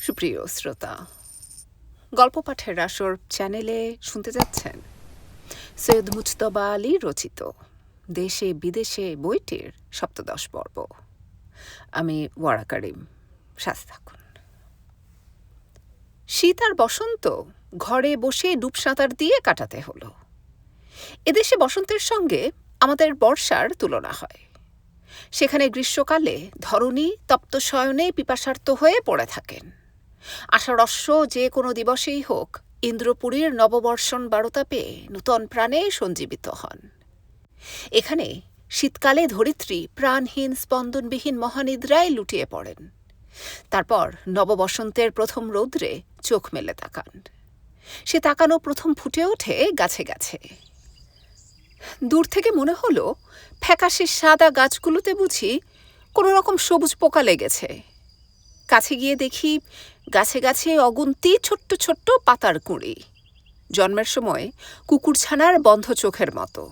সুপ্রিয় শ্রোতা, গল্প পাঠের আসর চ্যানেলে শুনতে যাচ্ছেন সৈয়দ মুজতবা আলী রচিত দেশে বিদেশে বইটির সপ্তদশ পর্ব। আমি ওয়ারা কারিম। সাথে থাকুন। শীত আর বসন্ত ঘরে বসে ডুব সাঁতার দিয়ে কাটাতে হলো। এদেশে বসন্তের সঙ্গে আমাদের বর্ষার তুলনা হয়। সেখানে গ্রীষ্মকালে ধরণী তপ্ত শয়নে পিপাসার্ত হয়ে পড়ে থাকেন। আষাঢ়স্য যে কোনো দিবসেই হোক ইন্দ্রপুরীর নববর্ষণ বারতা পেয়ে নূতন প্রাণে সঞ্জীবিত হন। এখানে শীতকালে ধরিত্রী প্রাণহীন স্পন্দনবিহীন মহানিদ্রায় লুটিয়ে পড়েন। তারপর নববসন্তের প্রথম রৌদ্রে চোখ মেলে তাকান। সে তাকানো প্রথম ফুটে ওঠে গাছে গাছে। দূর থেকে মনে হলো ফ্যাকাশে সাদা গাছগুলোতে বুঝি কোনো রকম সবুজ পোকা লেগেছে। কাছে গিয়ে দেখি গাছে গাছে অগুন্তি ছোট্ট ছোট্ট পাতার কুঁড়ি, জন্মের সময় কুকুরছানার বন্ধ চোখের মতো।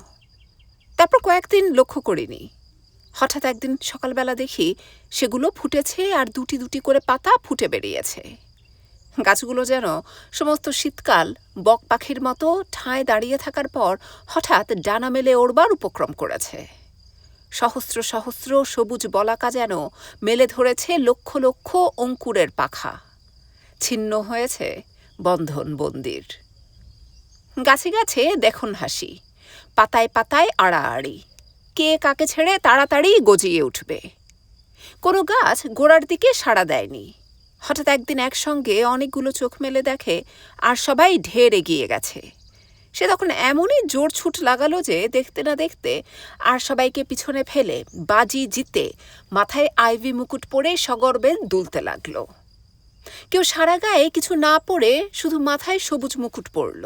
তারপর কয়েকদিন লক্ষ্য করিনি। হঠাৎ একদিন সকালবেলা দেখি সেগুলো ফুটেছে আর দুটি দুটি করে পাতা ফুটে বেরিয়েছে। গাছগুলো যেন সমস্ত শীতকাল বক পাখির মতো ঠায় দাঁড়িয়ে থাকার পর হঠাৎ ডানা মেলে ওড়বার উপক্রম করেছে। সহস্র সহস্র সবুজ বলাকা যেন মেলে ধরেছে লক্ষ লক্ষ অঙ্কুরের পাখা। ছিন্ন হয়েছে বন্ধন বন্দির। গাছে গাছে দেখুন হাসি, পাতায় পাতায় আড়াআড়ি, কে কাকে ছেড়ে তাড়াতাড়ি গজিয়ে উঠবে। কোনো গাছ গোড়ার দিকে সাড়া দেয়নি। হঠাৎ একদিন একসঙ্গে অনেকগুলো চোখ মেলে দেখে আর সবাই ঢের এগিয়ে গেছে। সে তখন এমনই জোর ছুট লাগালো যে দেখতে না দেখতে আর সবাইকে পিছনে ফেলে বাজি জিতে মাথায় আইভি মুকুট পরে সগর্বে দুলতে লাগলো। কেউ সারা গায়ে কিছু না পরে শুধু মাথায় সবুজ মুকুট পরল।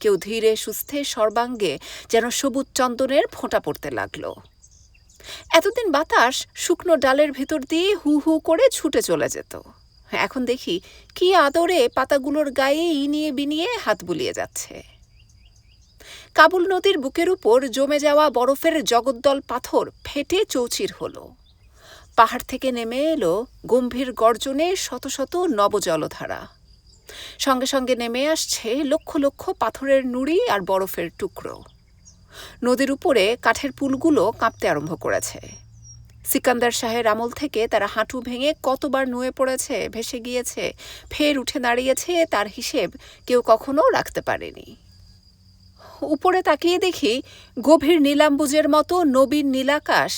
কেউ ধীরে সুস্থে সর্বাঙ্গে যেন সবুজ চন্দনের ফোঁটা পড়তে লাগলো। এতদিন বাতাস শুকনো ডালের ভেতর দিয়ে হু হু করে ছুটে চলে যেত। এখন দেখি কি আদরে পাতাগুলোর গায়ে ইনিয়ে বিনিয়ে হাত বুলিয়ে যাচ্ছে। কাবুল নদীর বুকের উপর জমে যাওয়া বরফের জগদ্দল পাথর ফেটে চৌচির হলো। পাহাড় থেকে নেমে এলো গম্ভীর গর্জনে শত শত নবজলধারা। সঙ্গে সঙ্গে নেমে আসছে লক্ষ লক্ষ পাথরের নুড়ি আর বরফের টুকরো। নদীর উপরে কাঠের পুলগুলো কাঁপতে আরম্ভ করেছে। সিকান্দার শাহের আমল থেকে তারা হাঁটু ভেঙে কতবার নুয়ে পড়েছে, ভেসে গিয়েছে, ফের উঠে দাঁড়িয়েছে, তার হিসেব কেউ কখনো রাখতে পারেনি। উপরে তাকিয়ে দেখি গভীর নীলাম্বুজের মতো নবীন নীলাকাশ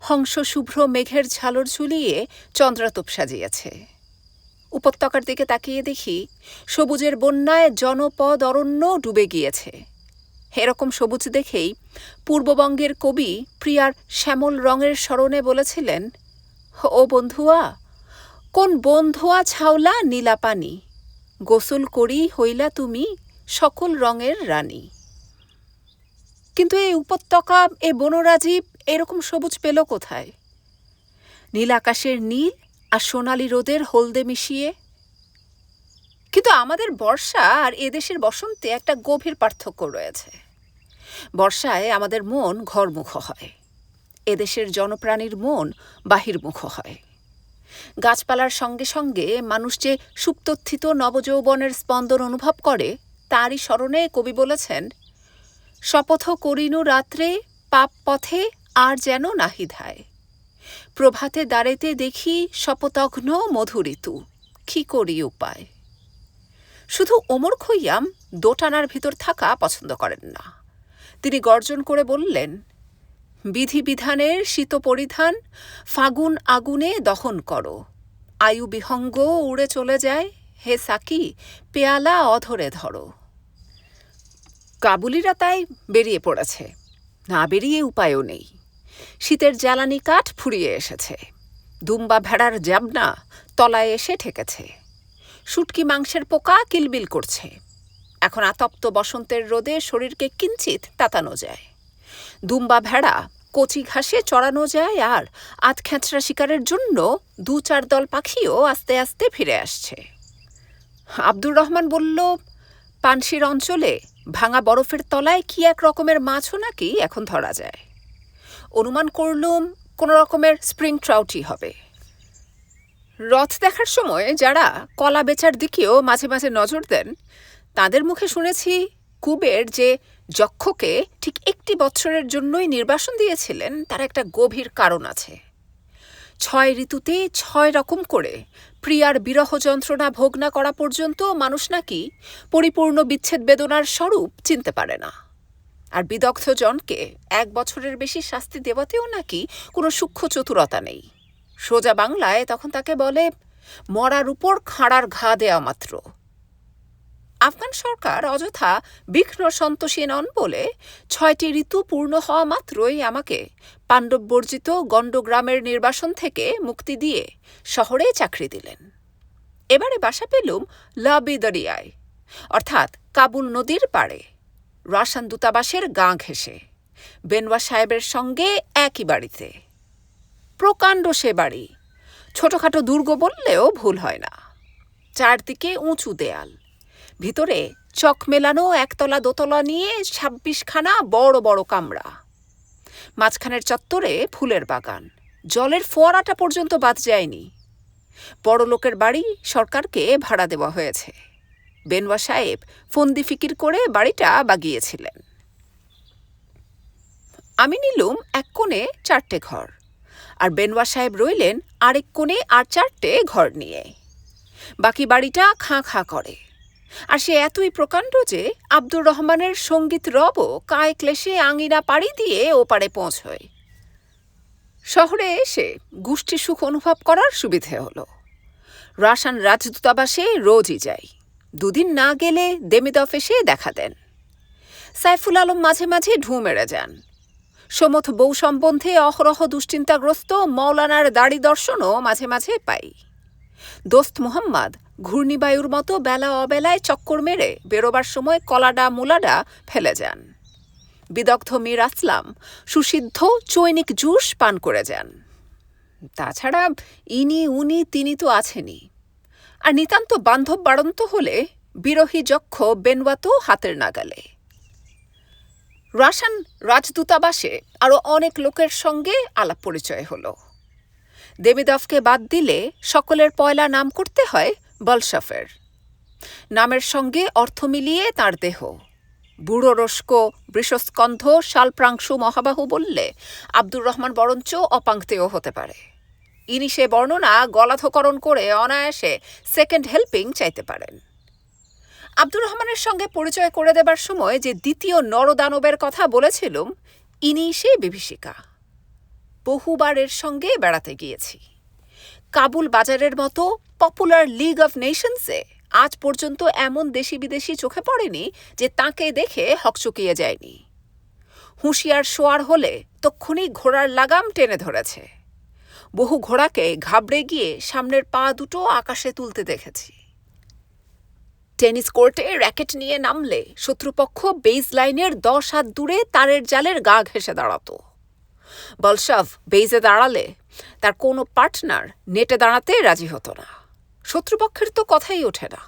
হংস শুভ্র মেঘের ঝালর ঝুলিয়ে চন্দ্রাতপ সাজিয়েছে। উপত্যকার দিকে তাকিয়ে দেখি সবুজের বন্যায় জনপদ অরণ্য ডুবে গিয়েছে। এরকম সবুজ দেখেই পূর্ববঙ্গের কবি প্রিয়ার শ্যামল রঙের স্মরণে বলেছিলেন, ও বন্ধুয়া, কোন বন্ধুয়া ছাওলা নীলা পানি, গোসল করি হইলা তুমি সকল রঙের রানী। কিন্তু এই উপত্যকা, এ বনরাজীব এরকম সবুজ পেল কোথায়? নীল আকাশের নীল আর সোনালি রোদের হলদে মিশিয়ে। কিন্তু আমাদের বর্ষা আর এদেশের বসন্তে একটা গভীর পার্থক্য রয়েছে। বর্ষায় আমাদের মন ঘরমুখ হয়, এদেশের জনপ্রাণীর মন বাহির্মুখ হয়। গাছপালার সঙ্গে সঙ্গে মানুষ যে সুপ্তথিত নবযৌবনের স্পন্দন অনুভব করে তারই স্মরণে কবি বলেছেন, শপথ করিনু রাত্রে পাপ পথে আর যেন নাহি ধায়, প্রভাতে দাঁড়েতে দেখি শপথঘ্ন মধুঋতু, কি করি উপায়। শুধু ওমর খৈয়াম দোটানার ভিতর থাকা পছন্দ করেন না। তিনি গর্জন করে বললেন, বিধিবিধানের শীত পরিধান ফাগুন আগুনে দহন করো, আয়ু বিহঙ্গ উড়ে চলে যায়, হে সাকি পেয়ালা অধরে ধরো। কাবুলিরা তাই বেরিয়ে পড়েছে, না বেরিয়ে উপায়ও নেই। শীতের জ্বালানি কাঠ ফুরিয়ে এসেছে, দুম্বা ভেড়ার জাবনা তলায় এসে ঠেকেছে, শুটকি মাংসের পোকা কিলবিল করছে। এখন আতপ্ত বসন্তের রোদে শরীরকে কিঞ্চিত তাতানো যায়। দুম্বা ভেড়া কচি ঘাসে চড়ানো যায়, আর আধখ্যাঁচড়া শিকারের জন্য ২-৪ দল পাখিও আস্তে আস্তে ফিরে আসছে। আব্দুর রহমান বলল, পানশির অঞ্চলে ভাঙা বরফের তলায় কি এক রকমের মাছও নাকি এখন ধরা যায়। অনুমান করলুম কোনো রকমের স্প্রিং ট্রাউটই হবে। রথ দেখার সময় যারা কলা বেচার দিকেও মাঝে মাঝে নজর দেন তাদের মুখে শুনেছি কুবের যে যক্ষকে ঠিক 1 বৎসরের জন্যই নির্বাসন দিয়েছিলেন তার একটা গভীর কারণ আছে। 6 ঋতুতে 6 রকম করে প্রিয়ার বিরহ যন্ত্রণা ভোগ না করা পর্যন্ত মানুষ নাকি পরিপূর্ণ বিচ্ছেদ বেদনার স্বরূপ চিনতে পারে না। আর বিদগ্ধ জনকে 1 বছরের বেশি শাস্তি দেওয়াতেও নাকি কোনো সূক্ষ্ম চতুরতা নেই। সোজা বাংলায় তখন তাকে বলে মরার উপর খাঁড়ার ঘা দেয়া মাত্র। আফগান সরকার অযথা বিঘ্ন সন্তোষী নন বলে 6টি ঋতু পূর্ণ হওয়া মাত্রই আমাকে পাণ্ডব বর্জিত গণ্ডগ্রামের নির্বাসন থেকে মুক্তি দিয়ে শহরে চাকরি দিলেন। এবারে বাসা পেলুম লাবি দরিয়ায়, অর্থাৎ কাবুল নদীর পাড়ে, রাশান দূতাবাসের গাঁ ঘেঁষে, বেনওয়া সাহেবের সঙ্গে একই বাড়িতে। প্রকাণ্ড সে বাড়ি, ছোটখাটো দুর্গ বললেও ভুল হয় না। চারদিকে উঁচু দেয়াল, ভিতরে চক মেলানো একতলা দোতলা নিয়ে 26খানা বড় বড় কামরা, মাঝখানের চত্বরে ফুলের বাগান, জলের ফোয়ারাটা পর্যন্ত বাদ যায়নি। বড় লোকের বাড়ি, সরকারকে ভাড়া দেওয়া হয়েছে। বেনওয়া সাহেব ফন্দি ফিকির করে বাড়িটা বাগিয়েছিলেন। আমি নিলুম এক কোণে 4টে ঘর, আর বেনওয়া সাহেব রইলেন আরেক কোণে আর 4টে ঘর নিয়ে। বাকি বাড়িটা খাঁ খাঁ করে, আর সে এতই প্রকাণ্ড যে আব্দুর রহমানের সঙ্গীত রবও কায় ক্লেশে আঙিনা পাড়ি দিয়ে ওপারে পৌঁছয়। শহরে এসে গোষ্ঠী সুখ অনুভব করার সুবিধে হলো। রাশান রাজদূতাবাসে রোজই যাই, 2 দিন না গেলে দেমিদফ এসে দেখা দেন। সাইফুল আলম মাঝে মাঝে ঢুঁ মেরে যান। সমথ বউ সম্বন্ধে অহরহ দুশ্চিন্তাগ্রস্ত মৌলানার দাড়ি দর্শনও মাঝে মাঝে পাই। দোস্ত মোহাম্মদ ঘূর্ণিবায়ুর মতো বেলা অবেলায় চক্কর মেরে বেরোবার সময় কলাডা মুলাডা ফেলে যান। বিদগ্ধ মীর আসলাম সুসিদ্ধ চৈনিক জুস পান করে যান। তাছাড়া ইনি উনি তিনি তো আছেনই। আর নিতান্ত বান্ধব বাড়ন্ত হলে বিরোহী যক্ষ বেনওয়া তো হাতের নাগালে। রাশান রাজদূতাবাসে আরও অনেক লোকের সঙ্গে আলাপ পরিচয় হলো। দেমিদফকে বাদ দিলে সকলের পয়লা নাম করতে হয় বলশফের। নামের সঙ্গে অর্থ মিলিয়ে তাঁর দেহ। বুড়ো রস্ক বৃষস্কন্ধ শালপ্রাংশু মহাবাহু বললে আব্দুর রহমান বরঞ্চ অপাঙ্ক্তেয় হতে পারে। ইনি সে বর্ণনা গলাধকরণ করে অনায়াসে সেকেন্ড হেল্পিং চাইতে পারেন। আব্দুর রহমানের সঙ্গে পরিচয় করে দেবার সময় যে দ্বিতীয় নরদানবের কথা বলেছিলুম, ইনি সে বিভীষিকা। বহুবার এর সঙ্গে বেড়াতে গিয়েছি। কাবুল বাজারের মতো পপুলার লিগ অফ নেশনসে আজ পর্যন্ত এমন দেশি বিদেশি চোখে পড়েনি যে তাঁকে দেখে হকচকিয়ে যায়নি। হুঁশিয়ার শোয়ার হলে তক্ষুনি ঘোড়ার লাগাম টেনে ধরেছে। বহু ঘোড়াকে ঘাবড়ে গিয়ে সামনের পা দুটো আকাশে তুলতে দেখেছি। টেনিস কোর্টে র্যাকেট নিয়ে নামলে শত্রুপক্ষ বেজ লাইনের 10 হাত দূরে তারের জালের গা ঘেঁষে দাঁড়াতো। বলশভ বেইজে দাঁড়ালে তার কোনো পার্টনার নেটে দাঁড়াতে রাজি হতো না। শত্রুপক্ষের তো কথাই ওঠে না।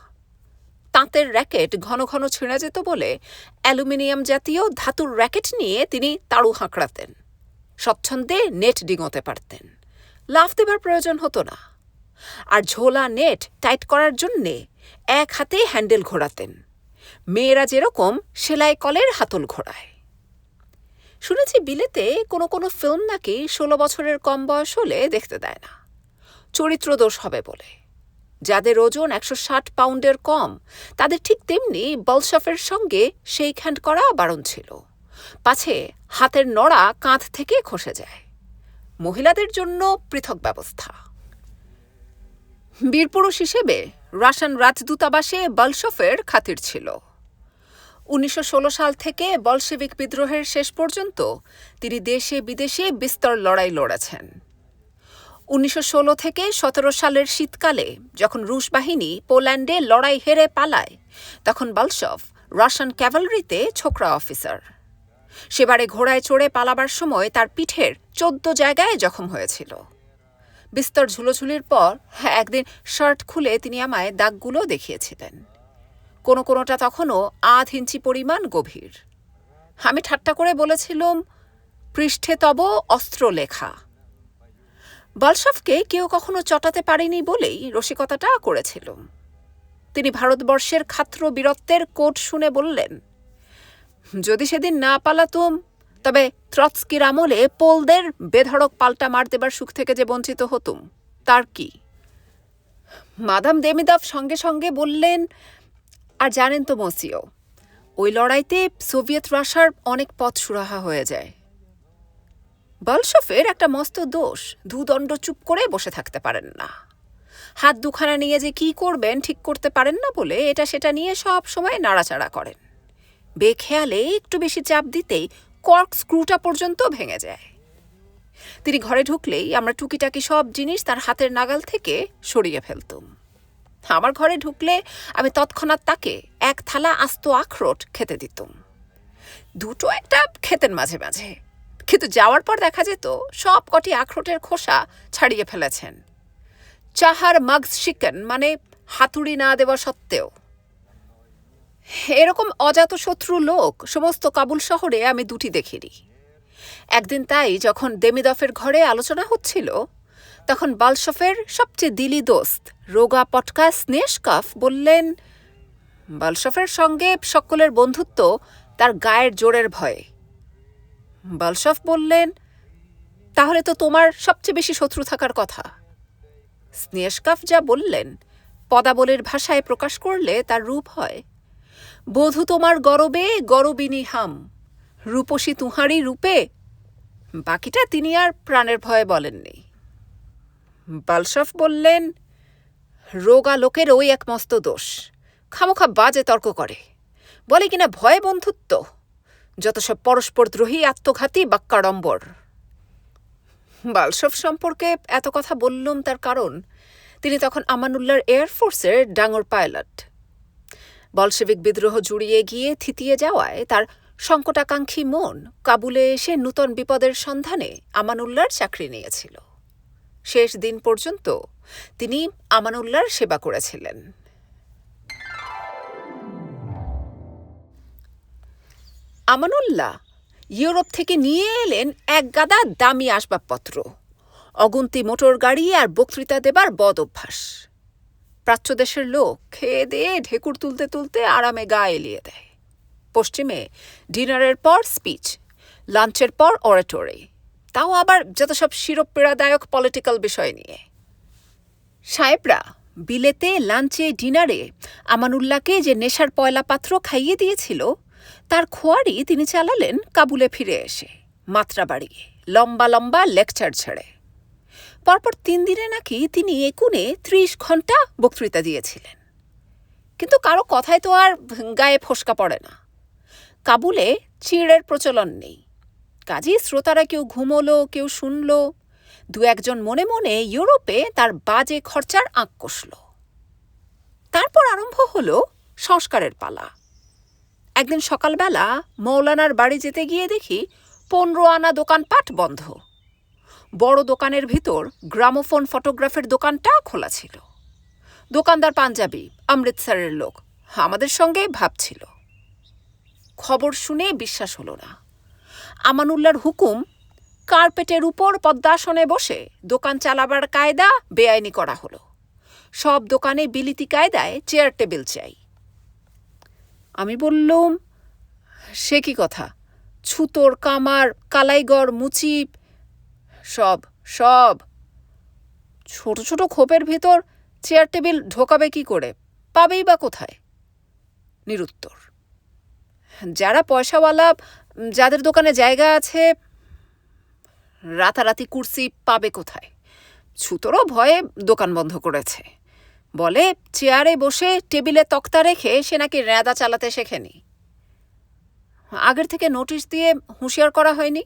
তাঁতের র্যাকেট ঘন ঘন ছিঁড়ে যেত বলে অ্যালুমিনিয়াম জাতীয় ধাতুর র্যাকেট নিয়ে তিনি তাড়ু হাঁকড়াতেন। স্বচ্ছন্দে নেট ডিঙোতে পারতেন, লাফ দেবার প্রয়োজন হতো না। আর ঝোলা নেট টাইট করার জন্যে এক হাতে হ্যান্ডেল ঘোরাতেন, মেয়েরা যেরকম সেলাই কলের হাতল ঘোরায়। শুনেছি বিলেতে কোনো কোনো ফিল্ম নাকি 16 বছরের কম বয়স হলে দেখতে দেয় না, চরিত্র দোষ হবে বলে। যাদের ওজন 160 পাউন্ডের কম তাদের ঠিক তেমনি বলশফের সঙ্গে শেক হ্যান্ড করা বারণ ছিল, পাছে হাতের নড়া কাঁধ থেকে খসে যায়। মহিলাদের জন্য পৃথক ব্যবস্থা। বীরপুরুষ হিসেবে রাশান রাজদূতাবাসে বলশফের খাতির ছিল। 1916 সাল থেকে বলশেভিক বিদ্রোহের শেষ পর্যন্ত তিনি দেশে বিদেশে বিস্তর লড়াই লড়েছেন। 1916 থেকে 17 সালের শীতকালে যখন রুশ বাহিনী পোল্যান্ডে লড়াই হেরে পালায়, তখন বলশভ রাশিয়ান ক্যাভালরিতে ছোকরা অফিসার। সেবারে ঘোড়ায় চড়ে পালাবার সময় তার পিঠের 14 জায়গায় জখম হয়েছিল। বিস্তর ঝুলোঝুলির পর একদিন শার্ট খুলে তিনি আমায় দাগগুলো দেখিয়েছিলেন। কোনোটা তখনও 1/2 ইঞ্চি পরিমাণ গভীর। আমি ঠাট্টা করে বলেছিলাম, পৃষ্ঠে তব অস্ত্র লেখা। বালশভকে কেউ কখনো চটাতে পারেনি বলেই রসিকতাটা করেছিল। তিনি ভারতবর্ষের খাত্র বীরত্বের কোড শুনে বললেন, যদি সেদিন না পালাতুম তবে ত্রৎস্কির আমলে পোলদের বেধড়ক পাল্টা মার দেবার সুখ থেকে যে বঞ্চিত হতুম তার কি? মাদাম দেমিদভ সঙ্গে সঙ্গে বললেন, আর জানেন তো মসিও, ওই লড়াইতে সোভিয়েত রাশার অনেক পথ সুরাহা হয়ে যায়। বালশভের একটা মস্ত দোষ, দুদণ্ড চুপ করে বসে থাকতে পারেন না। হাত দুখানা নিয়ে যে কি করবেন ঠিক করতে পারেন না বলে এটা সেটা নিয়ে সব সময় নাড়াচাড়া করেন। বেখেয়ালে একটু বেশি চাপ দিতেই কর্ক স্ক্রুটা পর্যন্ত ভেঙে যায়। তিনি ঘরে ঢুকলেই আমরা টুকিটাকি সব জিনিস তার হাতের নাগাল থেকে সরিয়ে ফেলতুম। আমার ঘরে ঢুকলে আমি তৎক্ষণাৎ তাকে এক থালা আস্ত আখরোট খেতে দিতুম। দুটো একটা খেতেন মাঝে মাঝে, কিন্তু যাওয়ার পর দেখা যেত সব কটি আখরোটের খোসা ছাড়িয়ে ফেলেছেন, চাহার মাগস শিকেন মানে হাতুড়ি না দেওয়া সত্ত্বেও। এরকম অজাতশত্রু লোক সমস্ত কাবুল শহরে আমি দুটি দেখিনি। একদিন তাই যখন দেমিদফের ঘরে আলোচনা হচ্ছিল, তখন বালশভের সবচেয়ে দিলি দোস্ত রোগা পটকা স্নেশকফ বললেন, বালশভের সঙ্গে সকলের বন্ধুত্ব তার গায়ের জোরের ভয়ে। বালশভ বললেন, তাহলে তো তোমার সবচেয়ে বেশি শত্রু থাকার কথা। স্নেশকফ যা বললেন পদাবলীর ভাষায় প্রকাশ করলে তার রূপ হয়, বধূ তোমার গরবে গরবিনী হাম, রূপসী তুহারি রূপে। বাকিটা তিনি আর প্রাণের ভয়ে বলেননি। বালশভ বললেন, রোগা লোকের ওই এক মস্ত দোষ, খামোখা বাজে তর্ক করে, বলে কিনা ভয়ে বন্ধুত্ব, যত সব পরস্পর দ্রোহী আত্মঘাতী বাক্যাড়ম্বর। বালশভ সম্পর্কে এত কথা বললুম তার কারণ তিনি তখন আমানুল্লাহর এয়ারফোর্সের ডাঙর পাইলট। বলশেভিক বিদ্রোহ জুড়িয়ে গিয়ে থিতিয়ে যাওয়ায় তার সংকটাকাঙ্ক্ষী মন কাবুলে এসে নূতন বিপদের সন্ধানে আমানুল্লাহর চাকরি নিয়েছিল। শেষ দিন পর্যন্ত তিনি আমানুল্লাহর সেবা করেছিলেন। আমানুল্লাহ ইউরোপ থেকে নিয়ে এলেন এক গাদা দামি আসবাবপত্র, অগুন্তি মোটর গাড়ি আর বক্তৃতা দেবার বদ অভ্যাস। প্রাচ্যদেশের লোক খেয়ে দিয়ে ঢেকুর তুলতে তুলতে আরামে গা এলিয়ে দেয়। পশ্চিমে ডিনারের পর স্পিচ, লাঞ্চের পর অরেটরি, তাও আবার যত সব শিরোপীড়াদায়ক পলিটিক্যাল বিষয় নিয়ে। সাহেবরা বিলেতে লাঞ্চে ডিনারে আমানুল্লাহকে যে নেশার পয়লা পাত্র খাইয়ে দিয়েছিল তার খোয়ারি তিনি চালালেন কাবুলে ফিরে এসে, মাত্রা বাড়িয়ে লম্বা লম্বা লেকচার ছেড়ে। পরপর 3 দিনে নাকি তিনি একুনে 30 ঘন্টা বক্তৃতা দিয়েছিলেন। কিন্তু কারো কথায় তো আর গায়ে ফোসকা পড়ে না। কাবুলে চিড়ের প্রচলন নেই, কাজেই শ্রোতারা কেউ ঘুমোলো, কেউ শুনল, 2-1 জন মনে মনে ইউরোপে তার বাজে খরচার আঁক কষল। তারপর আরম্ভ হলো সংস্কারের পালা। একদিন সকালবেলা মৌলানার বাড়ি যেতে গিয়ে দেখি 15 আনা দোকানপাট বন্ধ। বড় দোকানের ভিতর গ্রামোফোন ফটোগ্রাফের দোকানটা খোলা ছিল। দোকানদার পাঞ্জাবি, অমৃতসরের লোক, আমাদের সঙ্গে ভাবছিল। খবর শুনে বিশ্বাস হলো না। আমানুল্লাহর হুকুম, কার্পেটের উপর পদ্মাসনে বসে দোকান চালাবার কায়দা বেআইনি করা হলো। সব দোকানে বিলিতি কায়দায় চেয়ার টেবিল চাই। আমি বললুম, সে কি কথা, ছুতোর কামার, কালাইগড়, মুচি, সব সব ছোট ছোট খোপের ভিতর চেয়ার টেবিল ঢোকাবে কি করে, পাবেই বা কোথায়? নিরুত্তর। যারা পয়সাওয়ালা, যাদের দোকানে জায়গা আছে, রাতারাতি কুর্সি পাবে কোথায়? ছুতোরও ভয়ে দোকান বন্ধ করেছে, বলে চেয়ারে বসে টেবিলে তক্তা রেখে সে নাকি রেঁদা চালাতে শেখেনি। আগের থেকে নোটিশ দিয়ে হুঁশিয়ার করা হয়নি?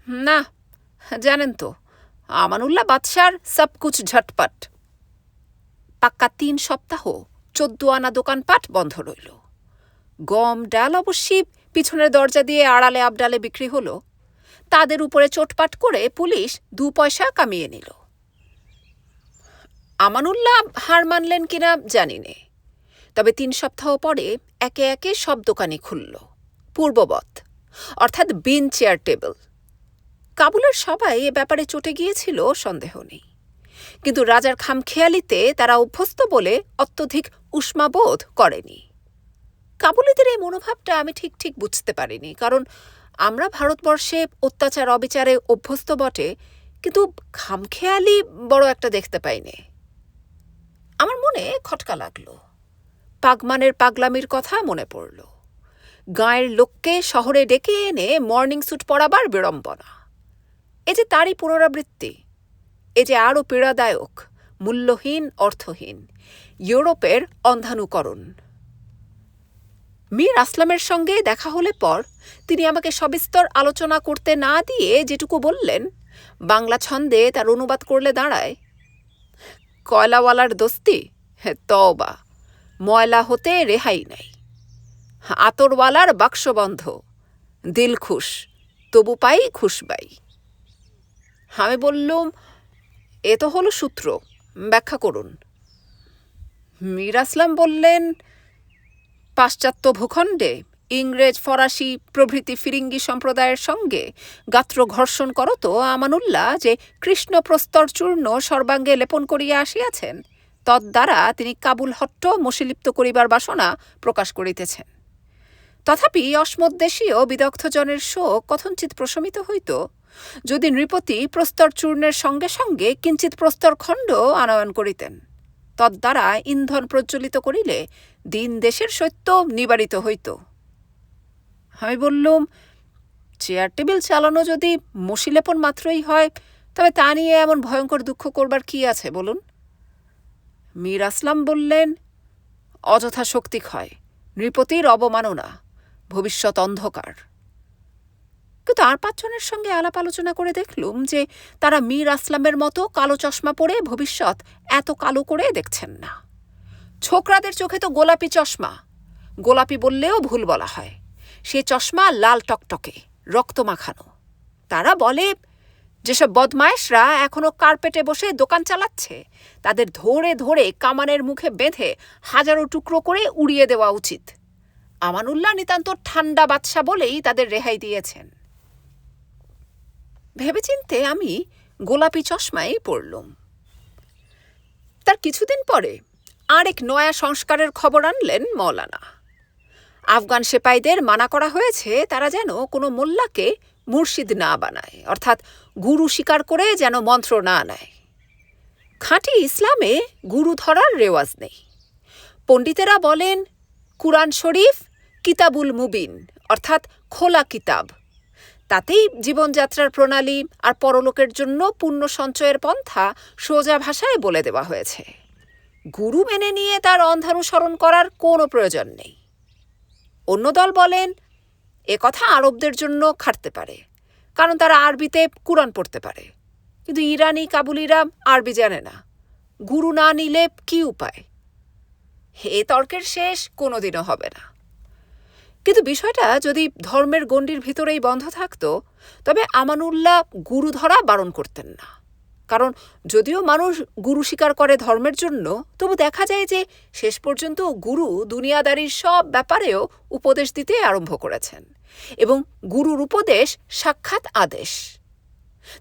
না, জানেন তো, আমানুল্লাহ বাদশার সবকুছ ঝটপট। পাক্কা 3 সপ্তাহ 14 আনা দোকানপাট বন্ধ রইল। গম ডাল অবশ্যই পিছনের দরজা দিয়ে আড়ালে আবডালে বিক্রি হলো। তাদের উপরে চোটপাট করে পুলিশ 2 পয়সা কামিয়ে নিল। আমানুল্লাহ হার মানলেন কিনা জানি নে, তবে 3 সপ্তাহ পরে একে একে সব দোকানই খুলল, পূর্ববৎ, অর্থাৎ বিন চেয়ার টেবিল। কাবুলের সবাই এ ব্যাপারে চটে গিয়েছিল সন্দেহ নেই, কিন্তু রাজার খামখেয়ালিতে তারা অভ্যস্ত বলে অত্যধিক উষ্মাবোধ করেনি। কাবুলিদের এই মনোভাবটা আমি ঠিক ঠিক বুঝতে পারিনি, কারণ আমরা ভারতবর্ষে অত্যাচার অবিচারে অভ্যস্ত বটে, কিন্তু খামখেয়ালি বড় একটা দেখতে পাইনি। আমার মনে খটকা লাগলো। পাগমানের পাগলামির কথা মনে পড়ল। গাঁয়ের লোককে শহরে ডেকে এনে মর্নিং স্যুট পরাবার বিড়ম্বনা, এ যে তারই পুনরাবৃত্তি, এ যে আরও পীড়াদায়ক, মূল্যহীন, অর্থহীন ইউরোপের অন্ধানুকরণ। মীর আসলামের সঙ্গে দেখা হলে পর তিনি আমাকে সবিস্তর আলোচনা করতে না দিয়ে যেটুকু বললেন, বাংলা ছন্দে তার অনুবাদ করলে দাঁড়ায়, কয়লাওয়ালার দোস্তি, তওবা, ময়লা হতে রেহাই নাই, আতরওয়ালার বাক্সবন্ধ, দিল খুশ, তবু পাই খুশবাই। আমি বললুম, এ তো হলো সূত্র, ব্যাখ্যা করুন। মীর আসলাম বললেন, পাশ্চাত্য ভূখণ্ডে ইংরেজ, ফরাসি প্রভৃতি ফিরিঙ্গি সম্প্রদায়ের সঙ্গে গাত্র ঘর্ষণ করত আমানুল্লাহ যে কৃষ্ণপ্রস্তর চূর্ণ সর্বাঙ্গে লেপন করিয়া আসিয়াছেন, তদ্বারা তিনি কাবুল হট্ট মশিলিপ্ত করিবার বাসনা প্রকাশ করিতেছেন। তথাপি অস্মদ্দেশীয় বিদগ্ধজনের শোক কথঞ্চিৎ প্রশমিত হইত যদি নৃপতি প্রস্তর চূর্ণের সঙ্গে সঙ্গে কিঞ্চিৎ প্রস্তর খণ্ড আনয়ন করিতেন, তদ্বারা ইন্ধন প্রজ্বলিত করিলে দিন দেশের সত্য নিবারিত হইত। আমি বললুম, চেয়ার টেবিল চালানো যদি মশিলেপন মাত্রই হয়, তবে তা নিয়ে এমন ভয়ঙ্কর দুঃখ করবার কি আছে বলুন? মীর আসলাম বললেন, অযথা শক্তিক্ষয়, নৃপতির অবমাননা, ভবিষ্যৎ অন্ধকার। কিন্তু আর পাঁচজনের সঙ্গে আলাপ আলোচনা করে দেখলুম যে তারা মীর আসলামের মতো কালো চশমা পরে ভবিষ্যৎ এত কালো করে দেখছেন না। ছোকরাদের চোখে তো গোলাপি চশমা, গোলাপি বললেও ভুল বলা হয়, সে চশমা লাল টকটকে, রক্ত মাখানো। তারা বলে, যেসব বদমায়েশরা এখনো কার্পেটে বসে দোকান চালাচ্ছে, তাদের ধরে ধরে কামানের মুখে বেঁধে হাজারো টুকরো করে উড়িয়ে দেওয়া উচিত। আমানুল্লাহ নিতান্ত ঠান্ডা বাদশা বলেই তাদের রেহাই দিয়েছেন। ভেবেচিন্তে আমি গোলাপি চশমায় পড়লুম। তার কিছুদিন পরে আরেক নয়া সংস্কারের খবর আনলেন মৌলানা। আফগান সেপাইদের মানা করা হয়েছে তারা যেন কোনো মোল্লাকে মুর্শিদ না বানায়, অর্থাৎ গুরু স্বীকার করে যেন মন্ত্র না নেয়। খাঁটি ইসলামে গুরু ধরার রেওয়াজ নেই। পণ্ডিতেরা বলেন, কুরআন শরীফ কিতাবুল মুবিন, অর্থাৎ খোলা কিতাব, তাতেই জীবনযাত্রার প্রণালী আর পরলোকের জন্য পুণ্য সঞ্চয়ের পন্থা সোজা ভাষায় বলে দেওয়া হয়েছে। গুরু মেনে নিয়ে তার অন্ধানুসরণ করার কোনো প্রয়োজন নেই। অন্য দল বলেন, এ কথা আরবদের জন্য খাটতে পারে, কারণ তারা আরবিতে কুরআন পড়তে পারে, কিন্তু ইরানি কাবুলিরা আরবি জানে না, গুরু না নিলে কি উপায়? এ তর্কের শেষ কোনোদিনও হবে না। কিন্তু বিষয়টা যদি ধর্মের গণ্ডির ভিতরেই বন্ধ থাকত, তবে আমানুল্লাহ গুরু ধরা বারণ করতেন না। কারণ যদিও মানুষ গুরু স্বীকার করে ধর্মের জন্য, তবু দেখা যায় যে শেষ পর্যন্ত গুরু দুনিয়াদারির সব ব্যাপারেও উপদেশ দিতে আরম্ভ করেছেন, এবং গুরুর উপদেশ সাক্ষাৎ আদেশ।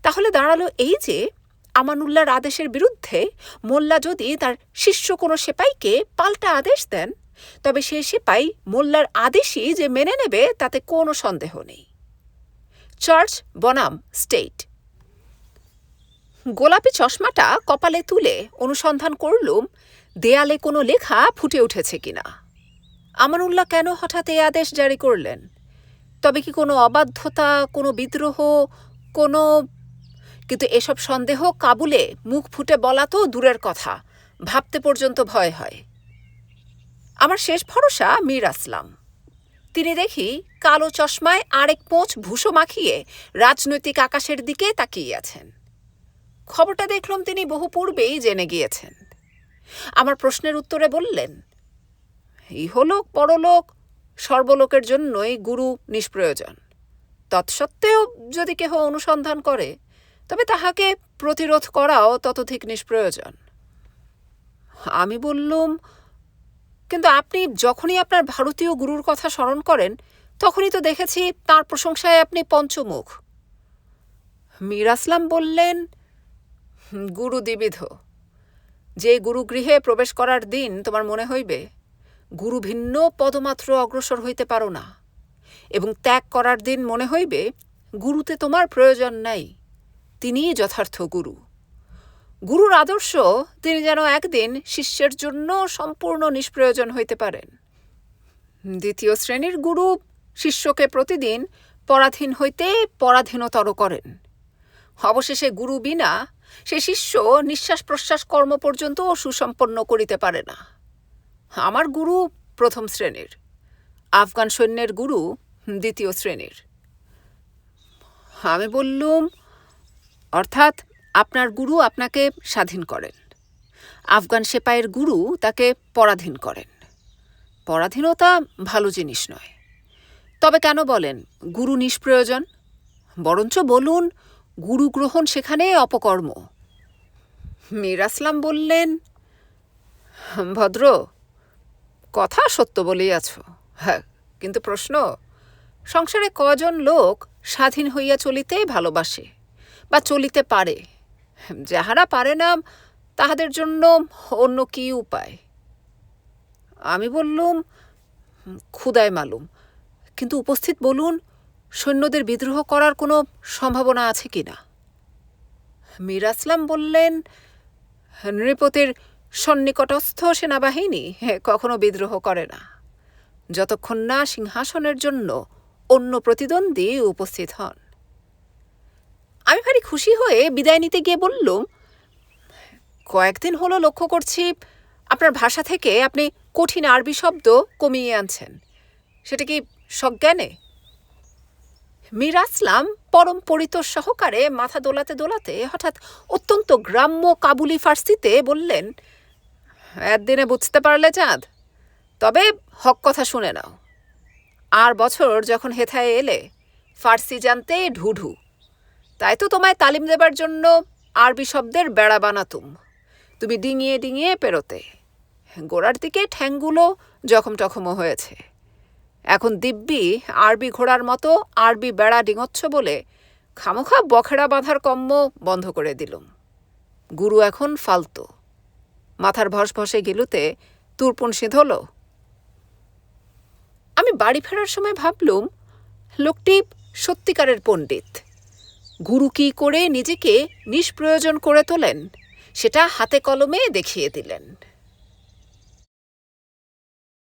তাহলে দাঁড়ালো এই যে আমানুল্লাহর আদেশের বিরুদ্ধে মোল্লা যদি তার শিষ্য কোনো সেপাইকে পাল্টা আদেশ দেন, তবে সে সেপাই মোল্লার আদেশই যে মেনে নেবে তাতে কোনো সন্দেহ নেই। চার্চ বনাম স্টেট। গোলাপি চশমাটা কপালে তুলে অনুসন্ধান করলুম দেয়ালে কোনো লেখা ফুটে উঠেছে কিনা। আমানুল্লাহ কেন হঠাৎ এ আদেশ জারি করলেন? তবে কি কোনো অবাধ্যতা, কোনো বিদ্রোহ, কোনো... কিন্তু এসব সন্দেহ কাবুলে মুখ ফুটে বলা তো দূরের কথা, ভাবতে পর্যন্ত ভয় হয়। আমার শেষ ভরসা মীর আসলাম। তিনি দেখি কালো চশমায় আরেক পোঁচ ভুসো মাখিয়ে রাজনৈতিক আকাশের দিকে তাকিয়ে আছেন। খবরটা দেখলাম তিনি বহু পূর্বেই জেনে গিয়েছেন। আমার প্রশ্নের উত্তরে বললেন, ইহলোক পরলোক সর্বলোকের জন্যই গুরু নিষ্প্রয়োজন। তৎসত্ত্বেও যদি কেহ অনুসন্ধান করে, তবে তাহাকে প্রতিরোধ করাও ততোধিক নিষ্প্রয়োজন। আমি বললুম, কিন্তু আপনি যখনই আপনার ভারতীয় গুরুর কথা স্মরণ করেন, তখনই তো দেখেছি তাঁর প্রশংসায় আপনি পঞ্চমুখ। মীর আসলাম বললেন, গুরু দ্বিবিধ। যে গুরুগৃহে প্রবেশ করার দিন তোমার মনে হইবে গুরু ভিন্ন পদমাত্র অগ্রসর হইতে পারো না, এবং ত্যাগ করার দিন মনে হইবে গুরুতে তোমার প্রয়োজন নাই, তিনিই যথার্থ গুরু। গুরুর আদর্শ তিনি যেন একদিন শিষ্যের জন্য সম্পূর্ণ নিষ্প্রয়োজন হইতে পারেন। দ্বিতীয় শ্রেণীর গুরু শিষ্যকে প্রতিদিন পরাধীন হইতে পরাধীনতর করেন। অবশেষে গুরু বিনা সে শিষ্য নিঃশ্বাস প্রশ্বাস কর্ম পর্যন্ত সুসম্পন্ন করিতে পারে না। আমার গুরু প্রথম শ্রেণীর, আফগান সৈন্যের গুরু দ্বিতীয় শ্রেণীর। আমি বললুম, অর্থাৎ আপনার গুরু আপনাকে স্বাধীন করেন, আফগান সেপাইয়ের গুরু তাকে পরাধীন করেন। পরাধীনতা ভালো জিনিস নয়। তবে কেন বলেন গুরু নিষ্প্রয়োজন? বরঞ্চ বলুন গুরু গ্রহণ সেখানে অপকর্ম। মীর আসলাম বললেন, ভদ্র, কথা সত্য বলিয়াছ, হ্যাঁ, কিন্তু প্রশ্ন, সংসারে কজন লোক স্বাধীন হইয়া চলিতে ভালোবাসে বা চলিতে পারে? যাহারা পারে না তাহাদের জন্য অন্য কি উপায়? আমি বললুম, খুদায় মালুম, কিন্তু উপস্থিত বলুন সৈন্যদের বিদ্রোহ করার কোনো সম্ভাবনা আছে কি না? মীর আসলাম বললেন, নৃপতির সন্নিকটস্থ সেনাবাহিনী কখনো বিদ্রোহ করে না, যতক্ষণ না সিংহাসনের জন্য অন্য প্রতিদ্বন্দ্বী উপস্থিত হন। আমি ভারী খুশি হয়ে বিদায় নিতে গিয়ে বললুম, কয়েকদিন হলো লক্ষ্য করছি আপনার ভাষা থেকে আপনি কঠিন আরবি শব্দ কমিয়ে আনছেন, সেটা কি সজ্ঞানে? মীর আসলাম পরম পরিতোষ সহকারে মাথা দোলাতে দোলাতে হঠাৎ অত্যন্ত গ্রাম্য কাবুলি ফার্সিতে বললেন, একদিনে বুঝতে পারলে চাঁদ, তবে হক কথা শুনে নাও। আর বছর যখন হেথায় এলে ফার্সি জানতে ঢুঢু, তাই তো তোমায় তালিম দেবার জন্য আরবি শব্দের বেড়া বানাতুম, তুমি ডিঙিয়ে ডিঙিয়ে পেরোতে। গোড়ার দিকে ঠ্যাংগুলো জখম টখমও হয়েছে, এখন দিব্যি আরবি ঘোড়ার মতো আরবি বেড়া ডিঙচ্ছ বলে খামোখা বখেড়া বাঁধার কম্ম বন্ধ করে দিলুম। গুরু এখন ফালতু। মাথার ভসভসে গিলুতে তুরপুন সিঁধল। আমি বাড়ি ফেরার সময় ভাবলুম, লোকটি সত্যিকারের পণ্ডিত। গুরু কী করে নিজেকে নিষ্প্রয়োজন করে তোলেন সেটা হাতে কলমে দেখিয়ে দিলেন।